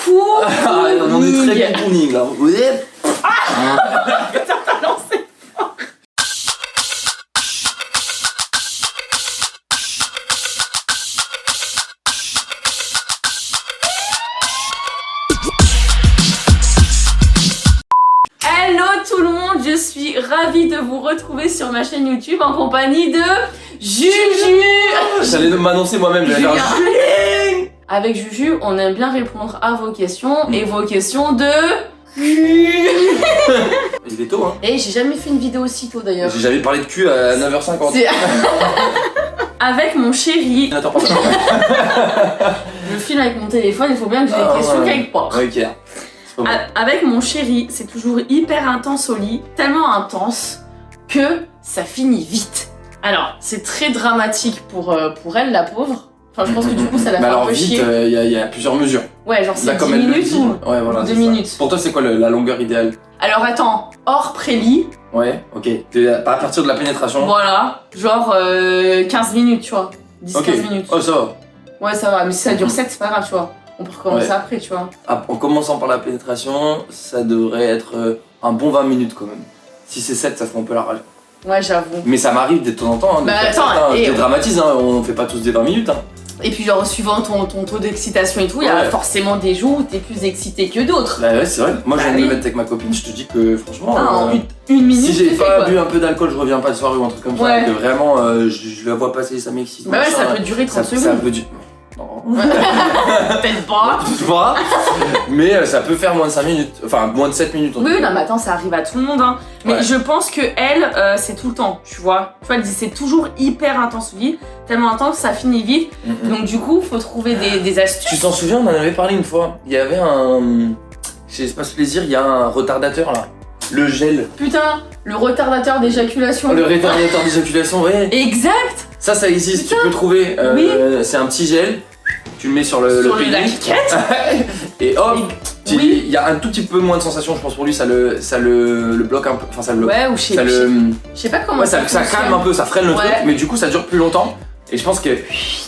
On est très ping-pong là. Putain, t'as lancé. Hello tout le monde, je suis ravie de vous retrouver sur ma chaîne YouTube en compagnie de Juju. J'allais m'annoncer moi-même, j'allais faire Juju. Avec Juju, on aime bien répondre à vos questions et vos questions de... Il est tôt hein. Et j'ai jamais fait une vidéo aussi tôt d'ailleurs. J'ai jamais parlé de cul à 9h50. Avec mon chéri. Attends, pardon. Je filme avec mon téléphone, il faut bien que j'ai des questions quelque part. Ok. Avec mon chéri, c'est toujours hyper intense au lit, tellement intense que ça finit vite. Alors, c'est très dramatique pour elle, la pauvre. Enfin, je pense que du coup, ça la fait un peu chier. Il y a plusieurs mesures. Ouais, genre c'est Là, 10 comme elle le minutes dit, ou ouais, voilà, 2 c'est minutes. ça. Pour toi, c'est quoi la longueur idéale? Alors attends, hors prélit, Ouais, ok. À partir de la pénétration. voilà, genre 15 minutes, tu vois. 10-15 Ok. minutes. Oh, ça va. Ouais, ça va, mais si ça dure 7, c'est pas grave, tu vois. On peut recommencer Ouais. après, tu vois. Ah, en commençant par la pénétration, ça devrait être un bon 20 minutes quand même. Si c'est 7, ça fait un peu la rage. Ouais, j'avoue. Mais ça m'arrive de temps en temps. Hein, Bah, de faire attends, ça, hein. et- Je dédramatise, hein, on fait pas tous des 20 minutes. Hein. Et puis genre, suivant ton taux d'excitation et tout, il y a Ouais. forcément des jours où t'es plus excité que d'autres. Bah ouais, c'est vrai. Moi, je Bah viens de oui. me mettre avec ma copine, je te dis que franchement. Ah, en une minute, si j'ai c'est fait, pas quoi. bu un peu d'alcool, je reviens pas de soirée ou un truc comme Ouais. ça. Que vraiment, je la vois passer, ça m'excite. Bah ouais, machin. ça peut durer 30 Ça secondes. peut durer. Non. Peut-être pas. Tu vois. Mais ça peut faire moins de 5 minutes. Enfin, moins de 7 minutes. en tout Oui, cas. non, mais attends, ça arrive à tout le monde, hein. Mais Ouais. je pense que elle, c'est tout le temps, tu vois. Tu vois, elle dit c'est toujours hyper intense au lit, tellement intense que ça finit vite. Mhm. Donc du coup, faut trouver des Tu astuces. t'en souviens, on en avait parlé une fois. Il y avait chez Espace Plaisir, il y a un retardateur là. Le gel. Putain, le retardateur d'éjaculation. Le retardateur d'éjaculation, ouais. Exact. Ça existe, Putain. tu peux le trouver. Oui. C'est un petit gel. Tu le mets sur le Sur la pénis. liquette. Et hop, Oui. il y a un tout petit peu moins de sensation, je pense pour lui, ça le bloque un peu. Enfin, ça le bloque. Ouais, ou je sais Ça je sais pas comment Ouais, ça calme un peu, ça freine le Ouais. truc, mais du coup ça dure plus longtemps. Et je pense que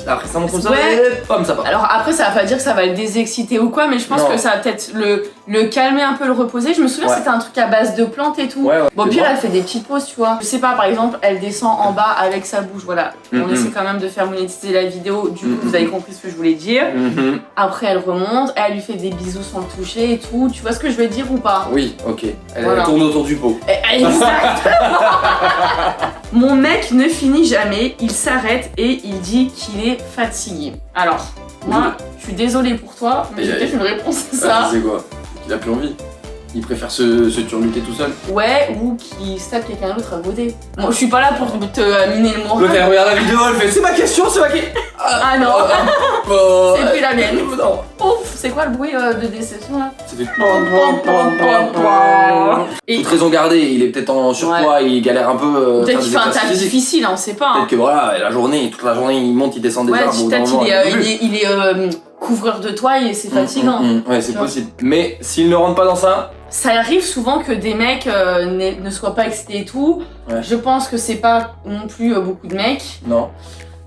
après ça monte comme ça, Ouais. et pom, ça part. Alors après, ça va pas dire que ça va le désexciter ou quoi, mais je pense Non. que ça va peut-être le calmer un peu, le reposer. Je me souviens, Ouais. c'était un truc à base de plantes et tout. Ouais, ouais. Bon, C'est puis bon. elle fait des petites pauses, tu vois. Je sais pas, par exemple, elle descend en bas avec sa bouche, voilà. On Mhm. essaie quand même de faire monétiser la vidéo, du coup, vous avez compris ce que je voulais dire. Mhm. Après, elle remonte, elle lui fait des bisous sans le toucher et tout. Tu vois ce que je veux dire ou pas? Oui, ok. Elle Voilà. tourne autour du pot. Exactement. Mon mec ne finit jamais, il s'arrête et il dit qu'il est fatigué. Alors, moi, je suis désolée pour toi, mais j'ai Aïe, peut-être aïe. une réponse à Ça, ça. c'est quoi? Il a plus envie. Il préfère se turluter tout seul. Ouais, ou qu'il se tape quelqu'un d'autre à côté. Bon, je suis pas là pour te miner le moral. L'autre elle regarde la vidéo, elle fait c'est ma question, c'est ma question. Ah non, Oh, c'est plus la mienne. Non. Ouf, c'est quoi le bruit de déception là? Ça fait Et toute raison gardée, il est peut-être en surpoids, il galère un peu. peut-être faire qu'il des fait un exercices taf physiques. difficile, hein, on sait pas. Hein. Peut-être que voilà, la journée, toute la journée, il monte, il descend des Ouais, arbres. au bout d'un peut-être moment, il est couvreur de toile et c'est fatigant. Ouais, c'est Tu vois. possible. Mais s'il ne rentre pas dans ça, Ça arrive souvent que des mecs ne soient pas excités et tout. Ouais. Je pense que c'est pas non plus beaucoup de mecs. non.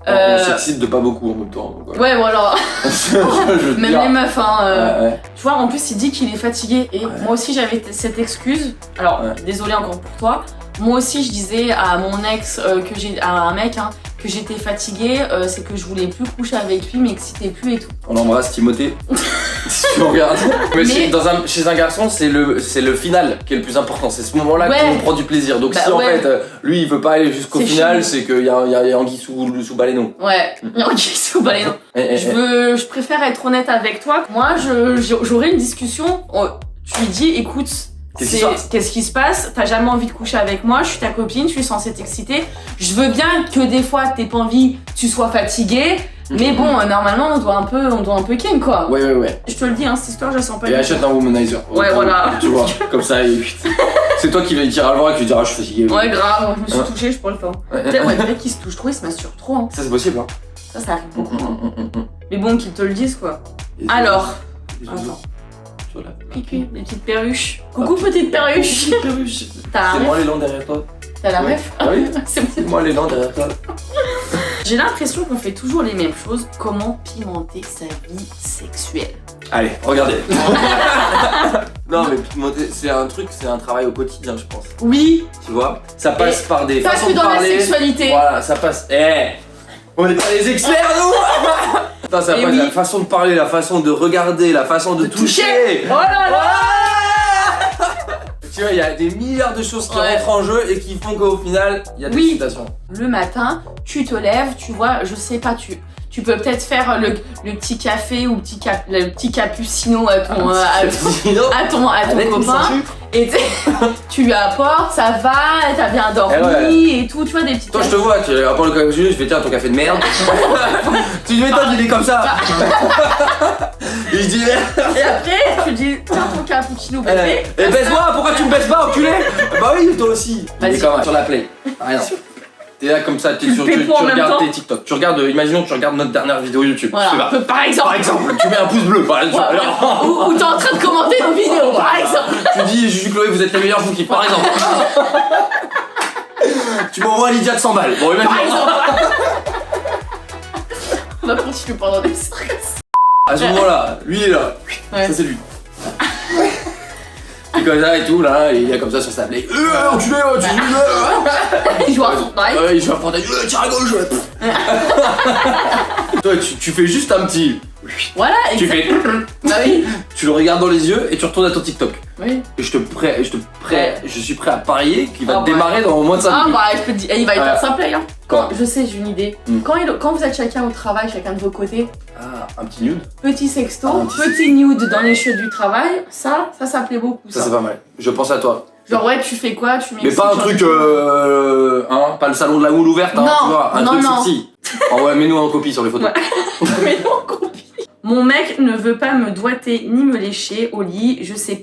Euh, On s'excite de pas beaucoup en même temps. donc, Ouais, voilà. je veux Même dire. les meufs, hein. Ouais, ouais. Tu vois, en plus, il dit qu'il est fatigué. Et moi aussi, j'avais cette excuse. Alors, Ouais. désolée encore pour toi. Moi aussi, je disais à mon ex, à un mec, hein, que j'étais fatiguée. C'est que je voulais plus coucher avec lui, m'excitais plus et tout. On embrasse Timothée. Si tu regardes. Mais, Mais- chez un garçon, c'est le final qui est le plus important. C'est ce moment-là Ouais. qu'on prend du plaisir. Donc Bah si en ouais. fait, lui, il veut pas aller jusqu'au C'est final, chelou. c'est qu'il y a anguille sous baleineau. Ouais, ok, c'est au balai, non. Je préfère être honnête avec toi. Moi, j'aurais une discussion. Tu lui dis, écoute, qu'est-ce qui se passe? T'as jamais envie de coucher avec moi, je suis ta copine, je suis censée t'exciter. Je veux bien que des fois t'aies pas envie, tu sois fatigué. Mais bon, normalement, on doit un peu ken, quoi. Ouais. Je te le dis, hein, cette histoire, je la sens pas. Et achète un womanizer. Ouais, voilà. Tu vois, comme ça, c'est toi qui ira le voir et qui lui dira je suis fatigué. Ouais, grave, je me suis Ouais. touchée, je prends le temps. Ouais. Peut-être des mecs qui se touchent trop, ils se masturent trop. Hein. Ça, c'est possible, hein. Ça arrive beaucoup. Hein. Mais bon, qu'ils te le disent, quoi. Et Alors, les attends. oiseaux, tu vois, là. Pipi, des petites perruches. Coucou, petite perruche. Perruche. T'as la C'est ref? moi l'élan derrière toi. T'as la Ouais. ref? Ah oui. C'est C'est moi l'élan derrière toi. J'ai l'impression qu'on fait toujours les mêmes choses. Comment pimenter sa vie sexuelle? Allez, regardez. Non mais pigmenter, c'est un travail au quotidien je pense. Oui. Tu vois, ça passe par des Pas façons que de dans parler. la sexualité. Voilà, ça passe. On n'est pas les experts nous. Putain, ça passe la façon de parler, la façon de regarder, la façon de toucher. Oh là là. Tu vois, il y a des milliards de choses qui rentrent en jeu et qui font qu'au final, il y a des excitations. Le matin, tu te lèves, tu vois, je sais pas, tu peux peut-être faire le petit café ou le petit cappuccino à ton copain et tu lui apportes, ça va, t'as bien dormi et tout, tu vois, des petites. Toi je te vois, tu apportes le cappuccino, je fais tiens ton café de merde. Tu lui m'étonnes, il est comme ça. Et je dis merde. Et après tu dis tiens ton cappuccino bébé. Et baisse-moi, pourquoi tu me baisses pas enculé? Bah oui toi aussi. Il est comme sur la play. Rien. T'es là comme ça, tu regardes tes TikTok. Tu regardes, imaginons que tu regardes notre dernière vidéo YouTube. Voilà, par exemple, tu mets un pouce bleu par exemple. Ou t'es en train de commenter nos vidéos, par exemple. Tu dis Juju Chloé, vous êtes les meilleurs, je vous kiffe, par exemple. Tu m'envoies Lydia de 100 balles. Bon, imagine. On va continuer pendant des heures. À ce moment-là, lui il est là. Ça c'est lui. Et comme ça et tout, là, et il est comme ça sur sa play. Enculé, Il joue à Fortnite. Ouais, il joue à Fortnite. Tire à gauche. Toi, tu fais juste un petit. Voilà, tu fais. Bah oui. Tu le regardes dans les yeux et tu retournes à ton TikTok. Oui. Et je suis prêt à parier qu'il va démarrer dans au moins 5 minutes. Ah bah, je peux te dire, il va être ça play, hein. Je sais, j'ai une idée. Mm. Quand vous êtes chacun au travail, chacun de vos côtés. Ah, un petit nude. Petit sexto, petit nude dans les cheveux du travail, ça plaît beaucoup. Ça c'est pas mal. Je pense à toi. Genre ouais, tu fais quoi, tu mets. Mais pas un truc, pas le salon de la moule ouverte, hein, tu vois, un truc sexy. Oh ouais, mets-nous en copie sur les photos. Mets-nous en copie. Mon mec ne veut pas me doigter ni me lécher au lit. Je suis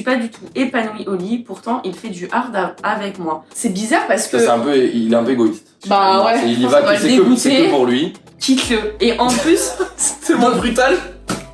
pas du tout épanouie au lit. Pourtant, il fait du hard avec moi. C'est bizarre parce que. Ça, il est un peu égoïste. Bah ouais. Il y va, c'est que pour lui. Quitte-le. Et en plus. C'est tellement brutal.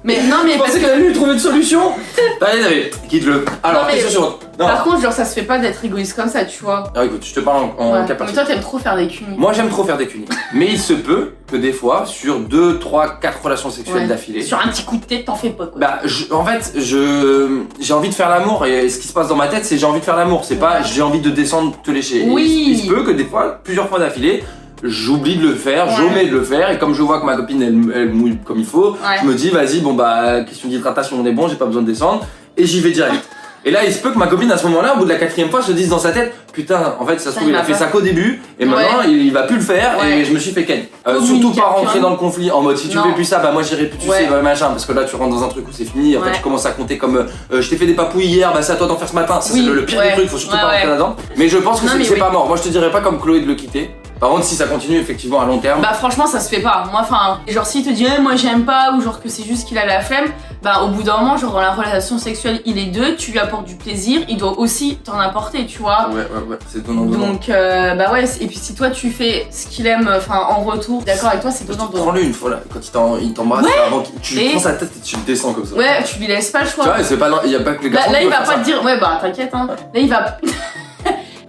Mais non, mais. Je pensais qu'il allait lui trouver une solution. Allez, quitte-le. Alors, question suivante. Par contre, genre, ça se fait pas d'être égoïste comme ça, tu vois. Alors écoute, je te parle en cas particulier. Mais toi, t'aimes trop faire des cunis. Moi, j'aime trop faire des cunis. Mais il se peut que des fois, sur 2, 3, 4 relations sexuelles d'affilée. Sur un petit coup de tête, t'en fais pas quoi. Bah, en fait, j'ai envie de faire l'amour et ce qui se passe dans ma tête, c'est j'ai envie de faire l'amour. C'est pas j'ai envie de descendre te lécher. Oui. Il se peut que des fois, plusieurs fois d'affilée, j'oublie de le faire, j'omets de le faire, et comme je vois que ma copine elle mouille comme il faut, je me dis vas-y, bon bah, question d'hydratation, on est bon, j'ai pas besoin de descendre, et j'y vais direct. Et là, il se peut que ma copine à ce moment-là, au bout de la 4e fois, se dise dans sa tête putain, en fait, ça se trouve, il a fait ça qu'au début, et maintenant il va plus le faire, et je me suis fait ken. Surtout pas rentrer dans le conflit en mode si tu fais plus ça, bah moi j'irai plus, tu sais, bah, machin, parce que là tu rentres dans un truc où c'est fini, en fait tu commences à compter comme je t'ai fait des papouilles hier, bah c'est à toi d'en faire ce matin, c'est le pire des trucs, faut surtout pas rentrer là-dedans. Mais je pense que c'est pas mort. Moi je te dirais pas comme Chloé de le quitter. Par contre, si ça continue effectivement à long terme. Bah, franchement, ça se fait pas. Moi, enfin, genre, s'il te dit, moi j'aime pas, ou genre que c'est juste qu'il a la flemme, bah, au bout d'un moment, genre, dans la relation sexuelle, il est deux, tu lui apportes du plaisir, il doit aussi t'en apporter, tu vois. Ouais, c'est donnant. Donc, bah ouais, et puis si toi tu fais ce qu'il aime, enfin, en retour, d'accord avec toi, c'est donnant. Prends-le une fois là, quand il t'embrasse, avant tu prends sa tête et tu le descends comme ça. Ouais, tu lui laisses pas le choix. Tu vois, c'est pas, il y a pas que les garçons. Là, il va pas te dire, ouais, bah, t'inquiète, hein. Là, il va.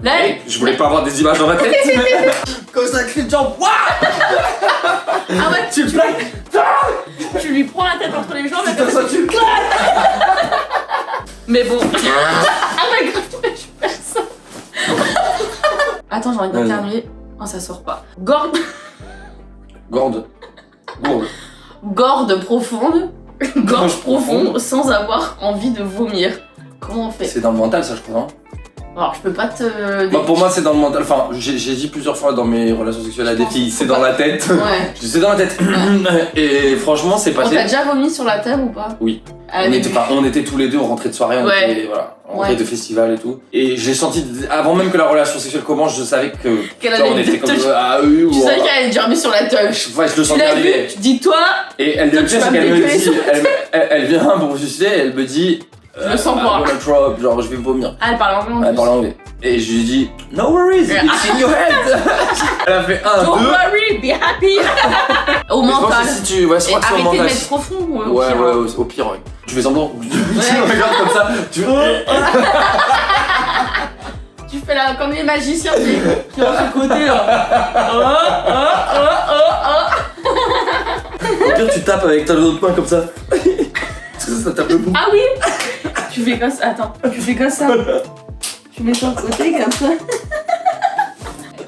Là, je voulais pas avoir des images dans ma tête. Comme ça, crie de jambe. Ah ouais, tu lui prends la tête entre les jambes et comme ça tu Mais bon. Ah ouais, grave, je vais faire ça. Attends, j'ai envie d'éternuer. Oh, ça sort pas. Gorde profonde. Gorge profonde sans avoir envie de vomir. Comment on fait? C'est dans le mental, ça, je crois, hein. Alors, je peux pas te. Bah, pour moi, c'est dans le mental. Enfin, j'ai dit plusieurs fois dans mes relations sexuelles à des filles, c'est dans la tête. Ouais. Je dis, c'est dans la tête. Et franchement, c'est passé. On t'a déjà vomi sur la terre ou pas? Oui. On était tous les deux, on rentrait de soirée, on rentrait de festival et tout. Et j'ai senti, avant même que la relation sexuelle commence, je savais que. On était comme ça. Tu savais qu'elle allait déjà remis sur la touche. Ouais, je le sentais arriver. Dis-toi. Et elle me dit, elle vient pour me sucer, elle me dit. Je le sens pas. Genre, je vais vomir. Ah, elle parle anglais. Elle parle anglais. Et je lui ai dit, no worries, it's in your head. Elle a fait 1, 2. Don't worry, be happy. Au mental. Si tu, ouais, je crois que c'est au mental. Arrêtez de mettre profond ou au pire. Ouais, au pire, ouais. Tu fais semblant. Tu regardes comme ça. Tu fais là comme les magiciens qui ont ce côté là. Au pire, tu tapes avec ta l'autre main comme ça. ça tape le bout. Ah oui. Tu fais comme ça, attends, tu fais comme ça. Tu mets sur le côté comme ça.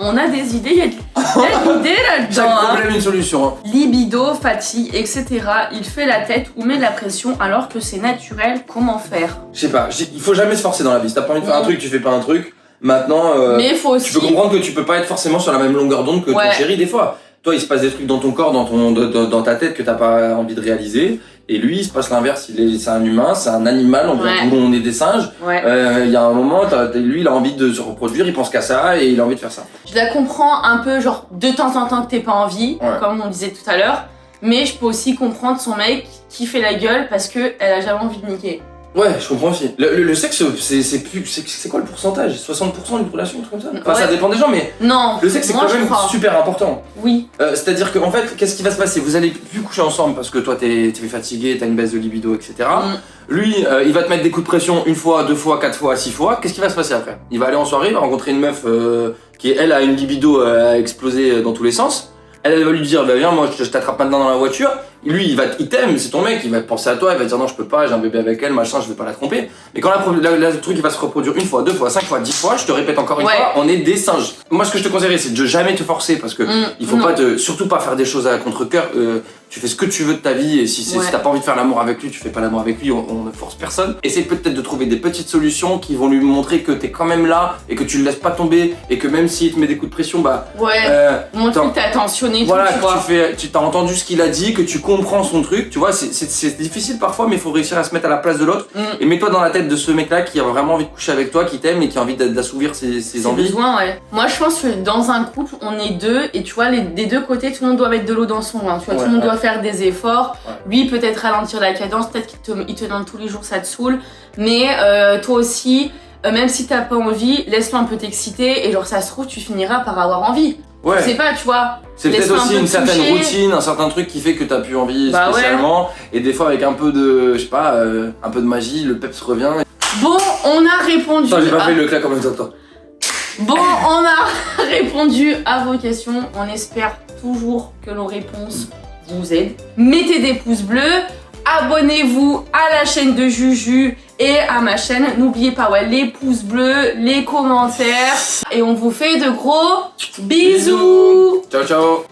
On a des idées, il y a de l'idée là-dedans. Chaque problème, une solution. Hein. Libido, fatigue, etc. Il fait la tête ou met de la pression alors que c'est naturel. Comment faire? Je sais pas, il faut jamais se forcer dans la vie. Si t'as pas envie de faire un truc, tu fais pas un truc. Maintenant, mais faut aussi... tu peux comprendre que tu peux pas être forcément sur la même longueur d'onde que ton chéri des fois. Toi, il se passe des trucs dans ton corps, dans ta tête que t'as pas envie de réaliser. Et lui, il se passe l'inverse. C'est un humain, c'est un animal. On est des singes. Il y a un moment, lui, il a envie de se reproduire. Il pense qu'à ça et il a envie de faire ça. Je la comprends un peu, genre de temps en temps que t'aies pas envie, comme on disait tout à l'heure. Mais je peux aussi comprendre son mec qui fait la gueule parce que elle a jamais envie de niquer. Ouais, je comprends aussi. Le sexe, c'est quoi le pourcentage? 60% d'une relation, un truc comme ça? Enfin, ça dépend des gens, mais non, le sexe, c'est quand même super important. Oui. C'est-à-dire qu'en fait, qu'est-ce qui va se passer? Vous allez plus coucher ensemble parce que toi, t'es fatigué, t'as une baisse de libido, etc. Lui, il va te mettre des coups de pression une fois, 2 fois, 4 fois, 6 fois. Qu'est-ce qui va se passer après? Il va aller en soirée, il va rencontrer une meuf qui, elle, a une libido à exploser dans tous les sens. Elle va lui dire, bah viens, moi je t'attrape maintenant dans la voiture. Lui, il t'aime, c'est ton mec, il va penser à toi, il va dire non, je peux pas, j'ai un bébé avec elle, machin, je vais pas la tromper. Mais quand le truc il va se reproduire 1 fois, 2 fois, 5 fois, 10 fois, je te répète encore une fois, on est des singes. Moi, ce que je te conseillerais, c'est de jamais te forcer parce que il faut surtout pas faire des choses à contre-cœur. Tu fais ce que tu veux de ta vie et si t'as pas envie de faire l'amour avec lui, tu fais pas l'amour avec lui, on ne force personne. Essaye peut-être de trouver des petites solutions qui vont lui montrer que t'es quand même là et que tu le laisses pas tomber et que même s'il te met des coups de pression, bah. Montre que t'es attentionné, voilà, tout, tu t'as entendu ce qu'il a dit, que tu comprends son truc, tu vois, c'est difficile parfois, mais il faut réussir à se mettre à la place de l'autre. Et mets-toi dans la tête de ce mec-là qui a vraiment envie de coucher avec toi, qui t'aime et qui a envie d'assouvir ses envies. Besoins, Moi, je pense que dans un couple, on est deux et tu vois, des deux côtés, tout le monde doit mettre de l'eau dans son vin. Tu vois, tout le monde doit faire des efforts. Lui, peut-être ralentir la cadence, peut-être qu'il te demande tous les jours, ça te saoule. Mais toi aussi, même si t'as pas envie, laisse-le un peu t'exciter et genre, ça se trouve, tu finiras par avoir envie. Je sais pas, tu vois. C'est peut-être aussi une certaine routine, un certain truc qui fait que t'as plus envie spécialement. Et des fois, avec un peu de, je sais pas, un peu de magie, le peps revient. Bon, on a répondu. Attends, j'ai pas fait le claque en même temps. Bon, on a répondu à vos questions. On espère toujours que nos réponses vous aident. Mettez des pouces bleus. Abonnez-vous à la chaîne de Juju et à ma chaîne. N'oubliez pas les pouces bleus, les commentaires. Et on vous fait de gros bisous. Ciao, ciao.